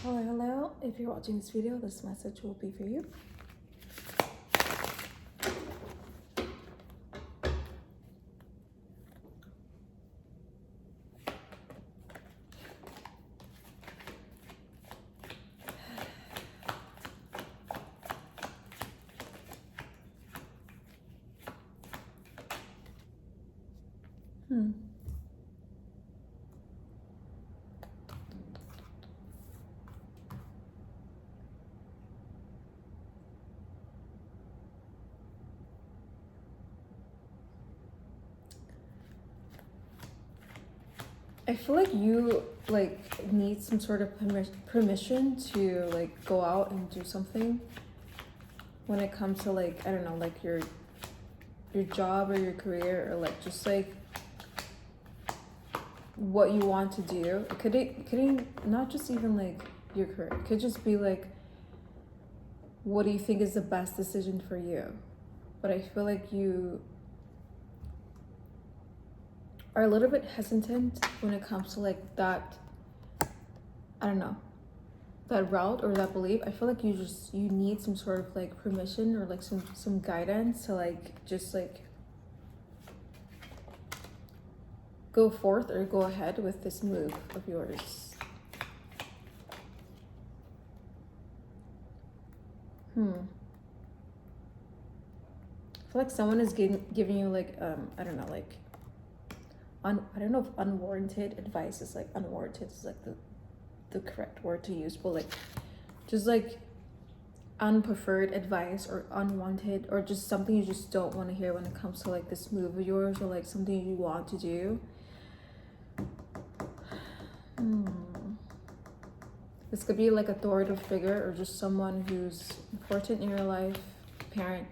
Hello. If you're watching this video, this message will be for you. I feel like you need some sort of permission to go out and do something when it comes to I don't know, your job or your career, or just what you want to do. It could not just even your career. It could just be what do you think is the best decision for you? But I feel like you are a little bit hesitant when it comes to that, I don't know, that route or that belief. I feel like you need some sort of permission or some guidance to just go forth or go ahead with this move of yours. I feel like someone is giving you I don't know, I don't know if unwarranted advice is unwarranted is the correct word to use, but just unpreferred advice or unwanted, or just something you just don't want to hear when it comes to this move of yours, or something you want to do. This could be authoritative figure, or just someone who's important in your life, parent.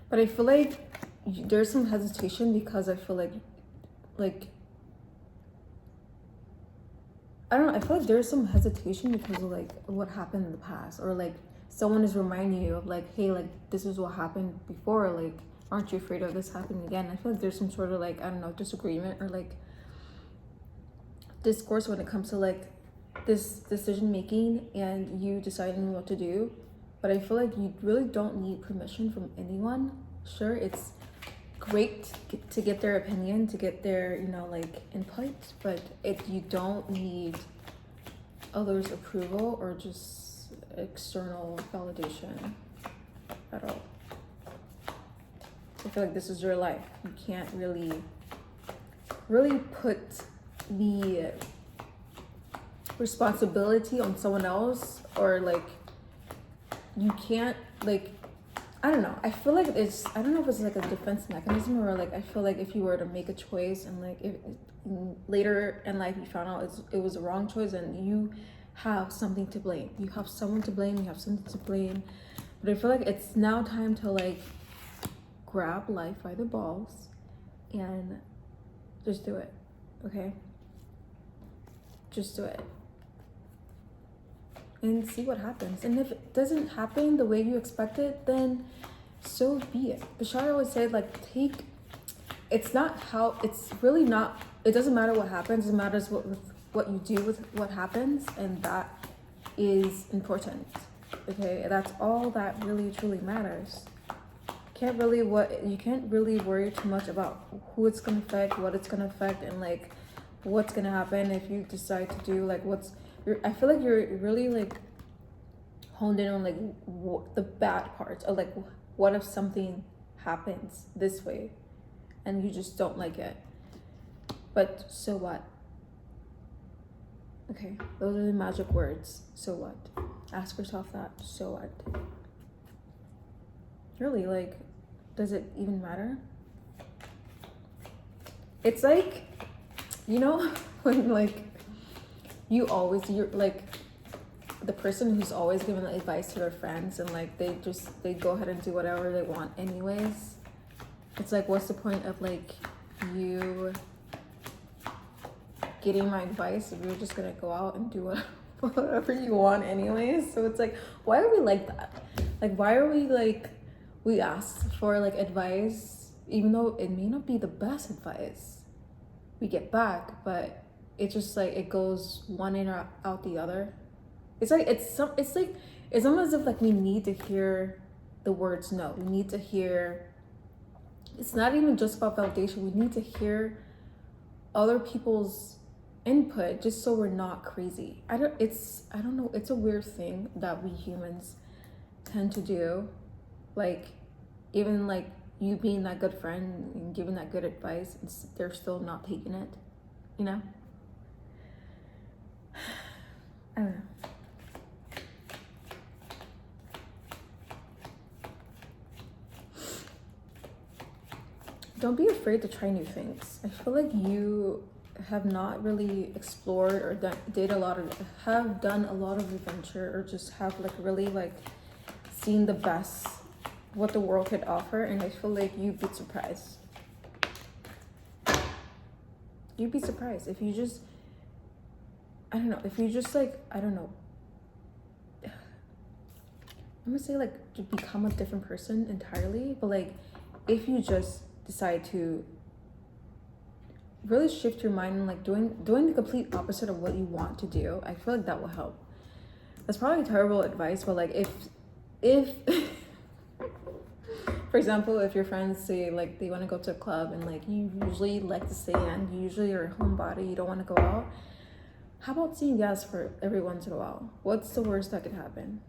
But I feel like there's some hesitation because I feel like I don't know, I feel like there's some hesitation because of what happened in the past, or someone is reminding you of hey, this is what happened before, aren't you afraid of this happening again? I feel like there's some sort of I don't know, disagreement or discourse when it comes to this decision making and you deciding what to do. But I feel like you really don't need permission from anyone. Sure, it's great to get their opinion, to get their input, but you don't need others' approval or just external validation at all. I feel like this is your life. You can't really put the responsibility on someone else, or you can't I don't know. I feel like I don't know if it's a defense mechanism, or I feel like if you were to make a choice and if later in life you found out it was a wrong choice, and you have something to blame. You have someone to blame, you have something to blame. But I feel like it's now time to grab life by the balls and just do it. Okay? Just do it. And see what happens. And if it doesn't happen the way you expected, then so be it. Bashar always said it doesn't matter what happens, it matters what you do with what happens, and that is important. Okay, that's all that really truly matters. You can't really worry too much about who it's gonna affect, what it's gonna affect, and what's gonna happen if you decide to do I feel like you're really honed in on the bad parts, or what if something happens this way and you just don't like it, but so what? Okay, those are the magic words. So what? Ask yourself that. So what? Really, does it even matter? It's when you're the person who's always giving advice to their friends, and they go ahead and do whatever they want anyways. It's what's the point of you getting my advice if you're just gonna go out and do whatever you want anyways? So it's like, why are we like that? Like, why are we like, we ask for like advice even though it may not be the best advice we get back, but it's just like it goes one in or out the other. It's like it's almost as if like we need to hear the words no. We need to hear, it's not even just about validation. We need to hear other people's input just so we're not crazy. I don't know, it's a weird thing that we humans tend to do. Like, even like you being that good friend and giving that good advice, they're still not taking it, you know? I don't know. Don't be afraid to try new things. I feel like you have not really explored or have done a lot of adventure, or just have like really like seen the best what the world could offer, and I feel like you'd be surprised. You'd be surprised if you just, I don't know, if you just like, I don't know, I'm gonna say like to become a different person entirely, but like if you just decide to really shift your mind and like doing the complete opposite of what you want to do, I feel like that will help. That's probably terrible advice, but like if for example, if your friends say like they want to go to a club and like you usually like to stay in, you usually are a homebody, you don't want to go out, how about saying yes for every once in a while? What's the worst that could happen?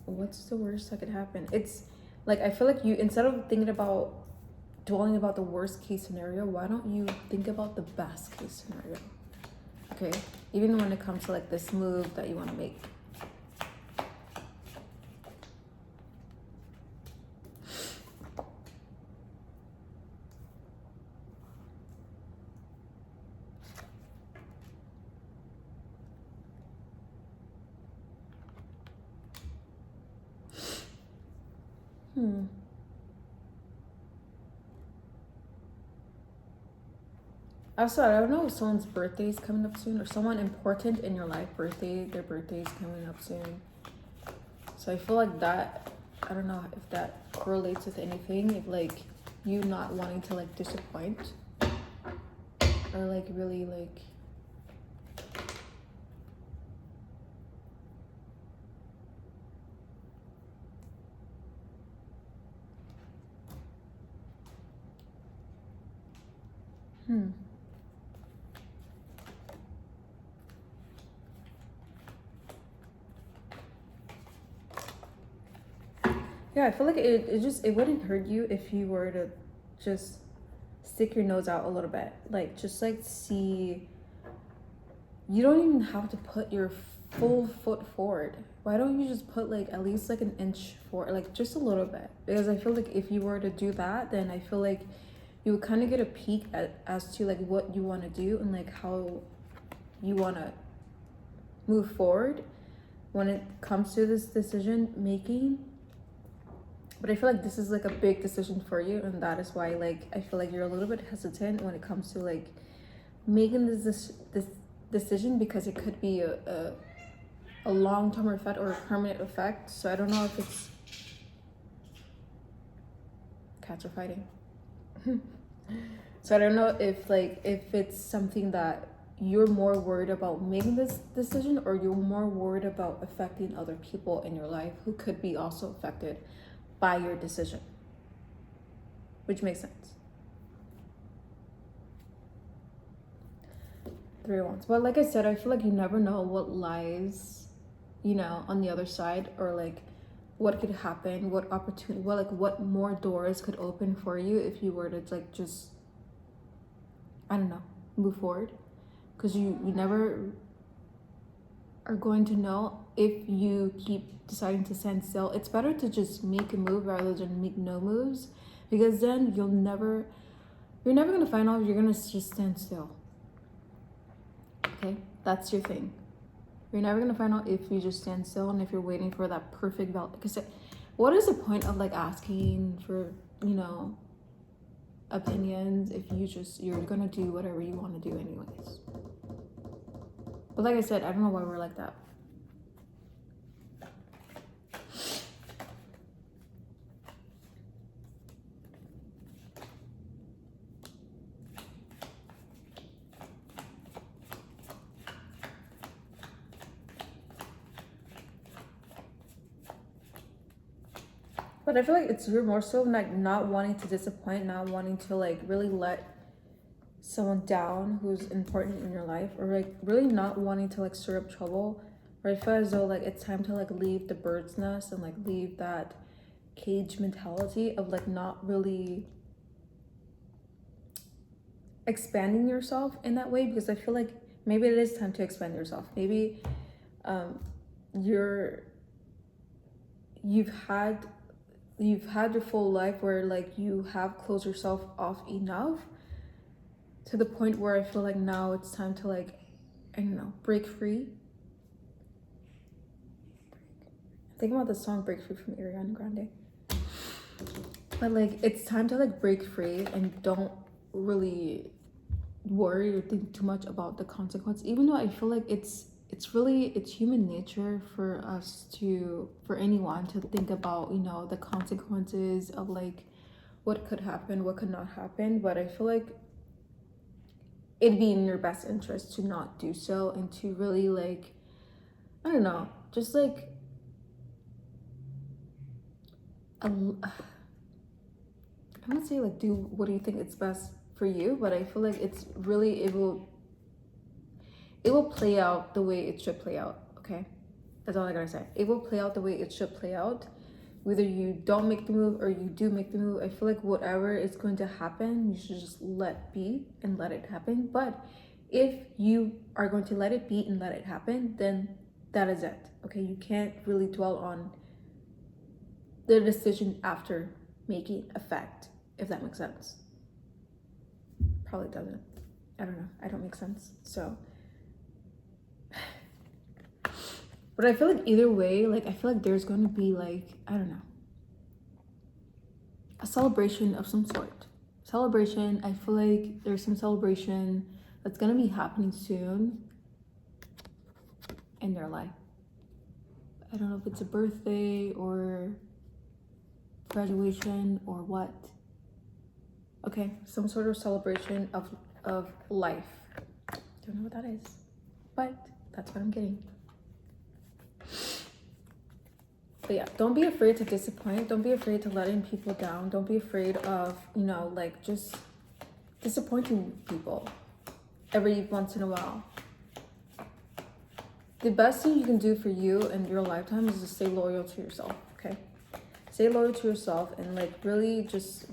What's the worst that could happen? It's like, I feel like you, instead of thinking about dwelling about the worst case scenario, why don't you think about the best case scenario? Okay, even when it comes to like this move that you want to make. Also, I don't know if someone's birthday is coming up soon, or someone important in your life their birthday is coming up soon. So I feel like that, I don't know if that correlates with anything, if like you not wanting to like disappoint, or like really like, Yeah, I feel like it wouldn't hurt you if you were to just stick your nose out a little bit. Like, just like see, you don't even have to put your full foot forward. Why don't you just put like at least like an inch forward, like just a little bit? Because I feel like if you were to do that, then I feel like you would kind of get a peek as to like what you want to do and like how you want to move forward when it comes to this decision making. But I feel like this is like a big decision for you, and that is why like I feel like you're a little bit hesitant when it comes to like making this decision, because it could be a long-term effect or a permanent effect. So I don't know if it's, cats are fighting. So I don't know if it's something that you're more worried about making this decision, or you're more worried about affecting other people in your life who could be also affected by your decision, which makes sense. 3 of Wands. But like I said, I feel like you never know what lies, on the other side, or like what could happen, what opportunity, what more doors could open for you if you were to like just, I don't know, move forward. Because you never are going to know if you keep deciding to stand still. It's better to just make a move rather than make no moves, because then you're never going to find out if you're going to just stand still. Okay, that's your thing. You're never going to find out if you just stand still and if you're waiting for that perfect value. Because what is the point of like asking for, opinions if you're gonna do whatever you want to do anyways. But like I said, I don't know why we're like that. But I feel like you're more so like not wanting to disappoint, not wanting to like really let someone down who's important in your life, or like really not wanting to like stir up trouble. Or I feel as though like it's time to like leave the bird's nest and like leave that cage mentality of like not really expanding yourself in that way, because I feel like maybe it is time to expand yourself. Maybe you've had your full life where like you have closed yourself off enough to the point where I feel like now it's time to like, I don't know, break free. Think about the song Break Free from Ariana Grande. But like it's time to like break free and don't really worry or think too much about the consequence, even though I feel like it's human nature for anyone to think about, you know, the consequences of like what could happen, what could not happen. But I feel like it'd be in your best interest to not do so, and to really like, I don't know, just like I would say like do what do you think it's best for you, but I feel like it's really it will play out the way it should play out. Okay, that's all I gotta say. It will play out the way it should play out, whether you don't make the move or you do make the move. I feel like whatever is going to happen, you should just let be and let it happen. But if you are going to let it be and let it happen, then that is it. Okay, you can't really dwell on the decision after making effect, if that makes sense. Probably doesn't. I don't know. I don't make sense. So, but I feel like either way, like I feel like there's going to be like, I don't know, a celebration of some sort. Celebration. I feel like there's some celebration that's going to be happening soon in their life. I don't know if it's a birthday or graduation or what. Okay, some sort of celebration of life. Don't know what that is, but that's what I'm getting. But yeah, don't be afraid to disappoint. Don't be afraid to letting people down. Don't be afraid of, you know, like just disappointing people every once in a while. The best thing you can do for you in your lifetime is to stay loyal to yourself, okay? Stay loyal to yourself and like really just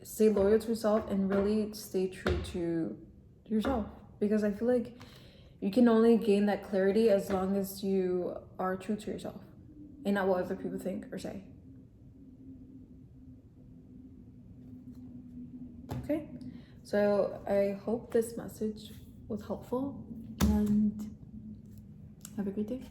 stay loyal to yourself and really stay true to yourself. Because I feel like you can only gain that clarity as long as you are true to yourself and not what other people think or say. Okay, so I hope this message was helpful and have a great day.